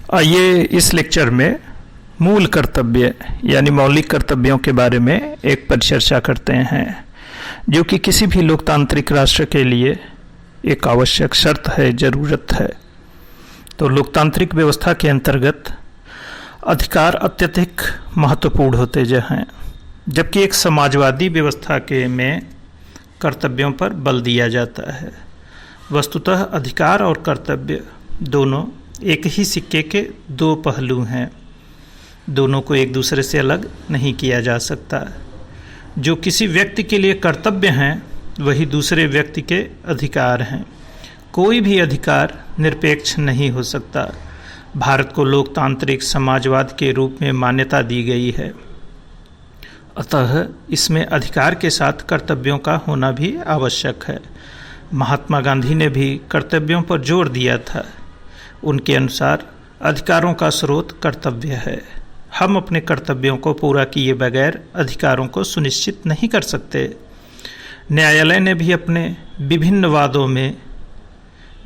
आइए इस लेक्चर में मूल कर्तव्य यानी मौलिक कर्तव्यों के बारे में एक परिचर्चा करते हैं, जो कि किसी भी लोकतांत्रिक राष्ट्र के लिए एक आवश्यक शर्त है, ज़रूरत है। तो लोकतांत्रिक व्यवस्था के अंतर्गत अधिकार अत्यधिक महत्वपूर्ण होते हैं, जबकि एक समाजवादी व्यवस्था के में कर्तव्यों पर बल दिया जाता है। वस्तुतः अधिकार और कर्तव्य दोनों एक ही सिक्के के दो पहलू हैं, दोनों को एक दूसरे से अलग नहीं किया जा सकता। जो किसी व्यक्ति के लिए कर्तव्य हैं वही दूसरे व्यक्ति के अधिकार हैं। कोई भी अधिकार निरपेक्ष नहीं हो सकता। भारत को लोकतांत्रिक समाजवाद के रूप में मान्यता दी गई है, अतः इसमें अधिकार के साथ कर्तव्यों का होना भी आवश्यक है। महात्मा गांधी ने भी कर्तव्यों पर जोर दिया था। उनके अनुसार अधिकारों का स्रोत कर्तव्य है। हम अपने कर्तव्यों को पूरा किए बगैर अधिकारों को सुनिश्चित नहीं कर सकते। न्यायालय ने भी अपने विभिन्न वादों में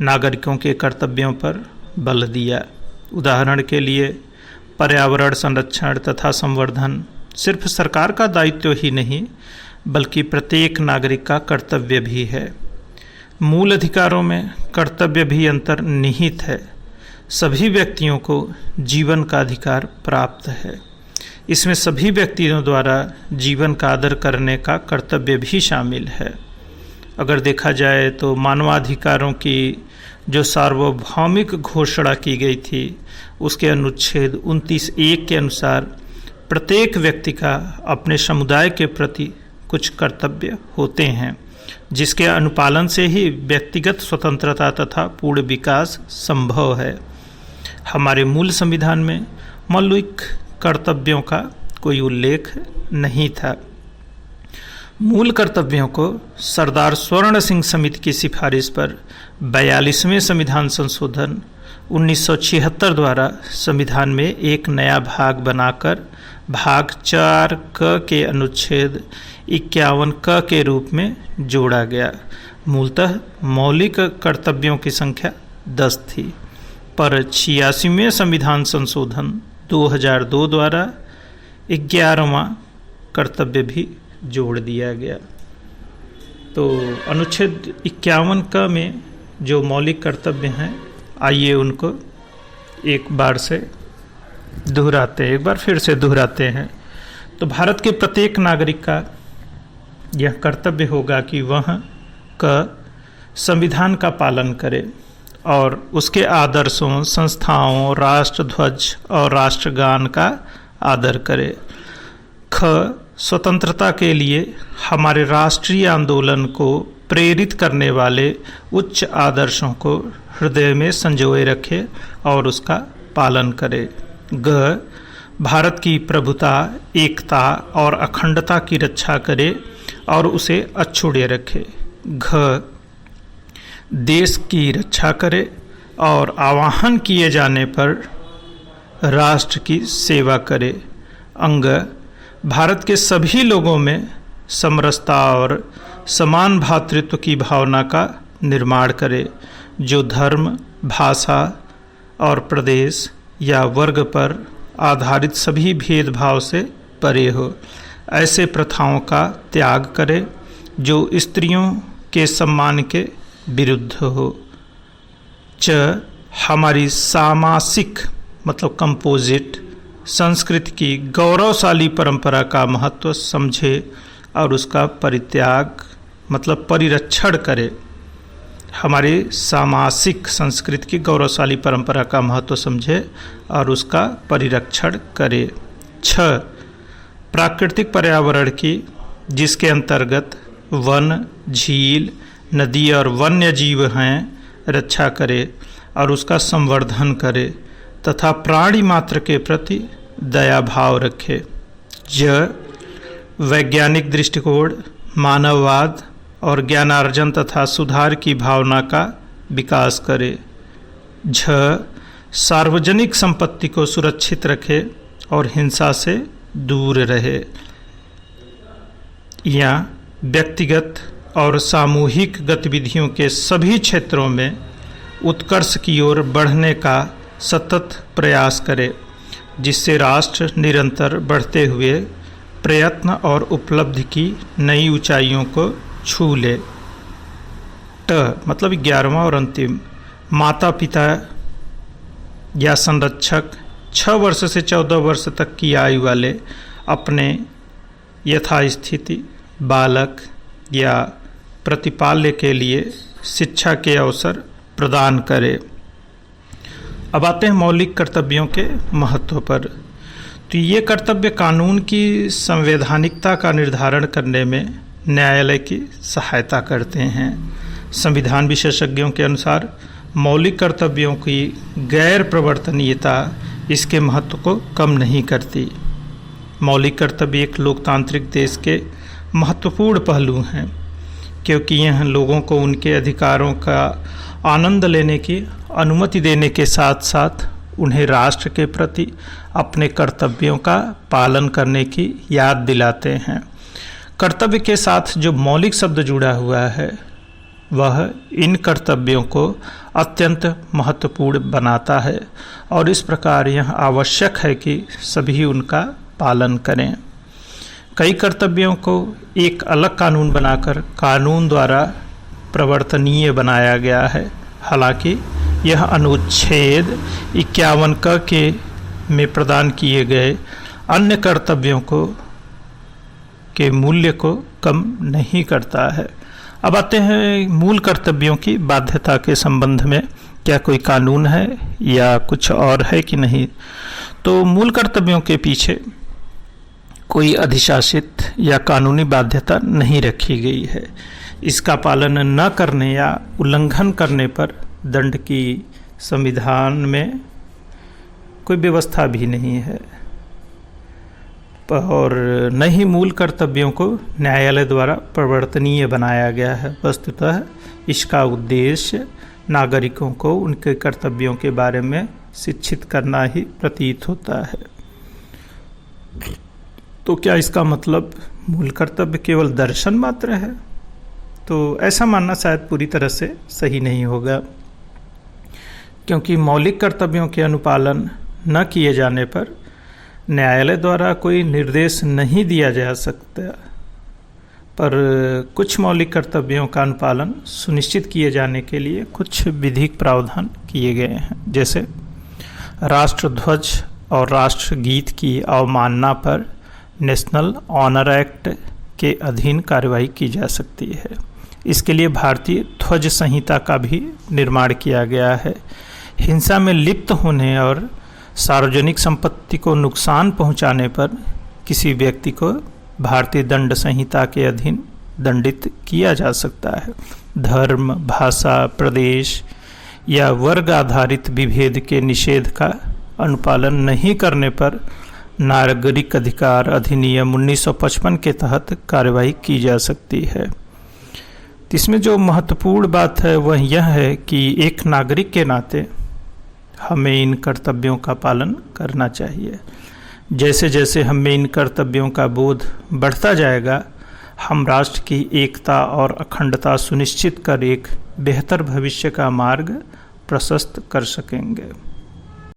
नागरिकों के कर्तव्यों पर बल दिया। उदाहरण के लिए पर्यावरण संरक्षण तथा संवर्धन सिर्फ सरकार का दायित्व ही नहीं, बल्कि प्रत्येक नागरिक का कर्तव्य भी है। मूल अधिकारों में कर्तव्य भी अंतर्निहित है। सभी व्यक्तियों को जीवन का अधिकार प्राप्त है। इसमें सभी व्यक्तियों द्वारा जीवन का आदर करने का कर्तव्य भी शामिल है। अगर देखा जाए तो मानवाधिकारों की जो सार्वभौमिक घोषणा की गई थी, उसके अनुच्छेद 29(1) के अनुसार प्रत्येक व्यक्ति का अपने समुदाय के प्रति कुछ कर्तव्य होते हैं, जिसके अनुपालन से ही व्यक्तिगत स्वतंत्रता तथा पूर्ण विकास संभव है। हमारे मूल संविधान में मौलिक कर्तव्यों का कोई उल्लेख नहीं था। मूल कर्तव्यों को सरदार स्वर्ण सिंह समिति की सिफारिश पर 42वें संविधान संशोधन 1976 द्वारा संविधान में एक नया भाग बनाकर भाग 4 क के अनुच्छेद 51 क के रूप में जोड़ा गया। मूलतः मौलिक कर्तव्यों की संख्या 10 थी, पर 86वें संविधान संशोधन 2002 द्वारा 11वां कर्तव्य भी जोड़ दिया गया। तो अनुच्छेद 51 क में जो मौलिक कर्तव्य हैं, आइए उनको एक बार फिर से दोहराते हैं। तो भारत के प्रत्येक नागरिक का यह कर्तव्य होगा कि वह संविधान का पालन करे और उसके आदर्शों, संस्थाओं, राष्ट्रध्वज और राष्ट्रगान का आदर करे। स्वतंत्रता के लिए हमारे राष्ट्रीय आंदोलन को प्रेरित करने वाले उच्च आदर्शों को हृदय में संजोए रखे और उसका पालन करे। भारत की प्रभुता, एकता और अखंडता की रक्षा करे और उसे अछूते रखे। देश की रक्षा करे और आह्वान किए जाने पर राष्ट्र की सेवा करे। भारत के सभी लोगों में समरसता और समान भ्रातृत्व की भावना का निर्माण करे, जो धर्म, भाषा और प्रदेश या वर्ग पर आधारित सभी भेदभाव से परे हो। ऐसे प्रथाओं का त्याग करे जो स्त्रियों के सम्मान के विरुद्ध हो। हमारी सामासिक कंपोजिट संस्कृति की गौरवशाली परंपरा का महत्व समझे और उसका परित्याग परिरक्षण करे। हमारी सामासिक संस्कृति की गौरवशाली परंपरा का महत्व समझे और उसका परिरक्षण करे। प्राकृतिक पर्यावरण की, जिसके अंतर्गत वन, झील, नदी और वन्य जीव हैं, रक्षा करे और उसका संवर्धन करे तथा प्राणी मात्र के प्रति दया भाव रखे। वैज्ञानिक दृष्टिकोण, मानववाद और ज्ञानार्जन तथा सुधार की भावना का विकास करे। सार्वजनिक संपत्ति को सुरक्षित रखे और हिंसा से दूर रहे। या व्यक्तिगत और सामूहिक गतिविधियों के सभी क्षेत्रों में उत्कर्ष की ओर बढ़ने का सतत प्रयास करे, जिससे राष्ट्र निरंतर बढ़ते हुए प्रयत्न और उपलब्धि की नई ऊंचाइयों को छू ले। मतलब 11वां और अंतिम, माता पिता या संरक्षक 6 वर्ष से 14 वर्ष तक की आयु वाले अपने यथास्थिति बालक या प्रतिपाल्य के लिए शिक्षा के अवसर प्रदान करे। अब आते हैं मौलिक कर्तव्यों के महत्व पर। तो ये कर्तव्य कानून की संवैधानिकता का निर्धारण करने में न्यायालय की सहायता करते हैं। संविधान विशेषज्ञों के अनुसार मौलिक कर्तव्यों की गैर प्रवर्तनीयता इसके महत्व को कम नहीं करती। मौलिक कर्तव्य एक लोकतांत्रिक देश के महत्वपूर्ण पहलू हैं, क्योंकि यह लोगों को उनके अधिकारों का आनंद लेने की अनुमति देने के साथ साथ उन्हें राष्ट्र के प्रति अपने कर्तव्यों का पालन करने की याद दिलाते हैं। कर्तव्य के साथ जो मौलिक शब्द जुड़ा हुआ है वह इन कर्तव्यों को अत्यंत महत्वपूर्ण बनाता है और इस प्रकार यह आवश्यक है कि सभी उनका पालन करें। कई कर्तव्यों को एक अलग कानून बनाकर कानून द्वारा प्रवर्तनीय बनाया गया है। हालांकि यह अनुच्छेद 51 क के में प्रदान किए गए अन्य कर्तव्यों को के मूल्य को कम नहीं करता है। अब आते हैं मूल कर्तव्यों की बाध्यता के संबंध में, क्या कोई कानून है या कुछ और है कि नहीं। तो मूल कर्तव्यों के पीछे कोई अधिशासित या कानूनी बाध्यता नहीं रखी गई है। इसका पालन न करने या उल्लंघन करने पर दंड की संविधान में कोई व्यवस्था भी नहीं है और न ही मूल कर्तव्यों को न्यायालय द्वारा प्रवर्तनीय बनाया गया है। वस्तुतः इसका उद्देश्य नागरिकों को उनके कर्तव्यों के बारे में शिक्षित करना ही प्रतीत होता है। तो क्या इसका मतलब मूल कर्तव्य केवल दर्शन मात्र है? तो ऐसा मानना शायद पूरी तरह से सही नहीं होगा, क्योंकि मौलिक कर्तव्यों के अनुपालन न किए जाने पर न्यायालय द्वारा कोई निर्देश नहीं दिया जा सकता, पर कुछ मौलिक कर्तव्यों का अनुपालन सुनिश्चित किए जाने के लिए कुछ विधिक प्रावधान किए गए हैं। जैसे राष्ट्रध्वज और राष्ट्रगीत की अवमानना पर नेशनल ऑनर एक्ट के अधीन कार्रवाई की जा सकती है। इसके लिए भारतीय ध्वज संहिता का भी निर्माण किया गया है। हिंसा में लिप्त होने और सार्वजनिक संपत्ति को नुकसान पहुंचाने पर किसी व्यक्ति को भारतीय दंड संहिता के अधीन दंडित किया जा सकता है। धर्म, भाषा, प्रदेश या वर्ग आधारित विभेद के निषेध का अनुपालन नहीं करने पर नागरिक अधिकार अधिनियम 1955 के तहत कार्रवाई की जा सकती है। इसमें जो महत्वपूर्ण बात है वह यह है कि एक नागरिक के नाते हमें इन कर्तव्यों का पालन करना चाहिए। जैसे जैसे हमें इन कर्तव्यों का बोध बढ़ता जाएगा, हम राष्ट्र की एकता और अखंडता सुनिश्चित कर एक बेहतर भविष्य का मार्ग प्रशस्त कर सकेंगे।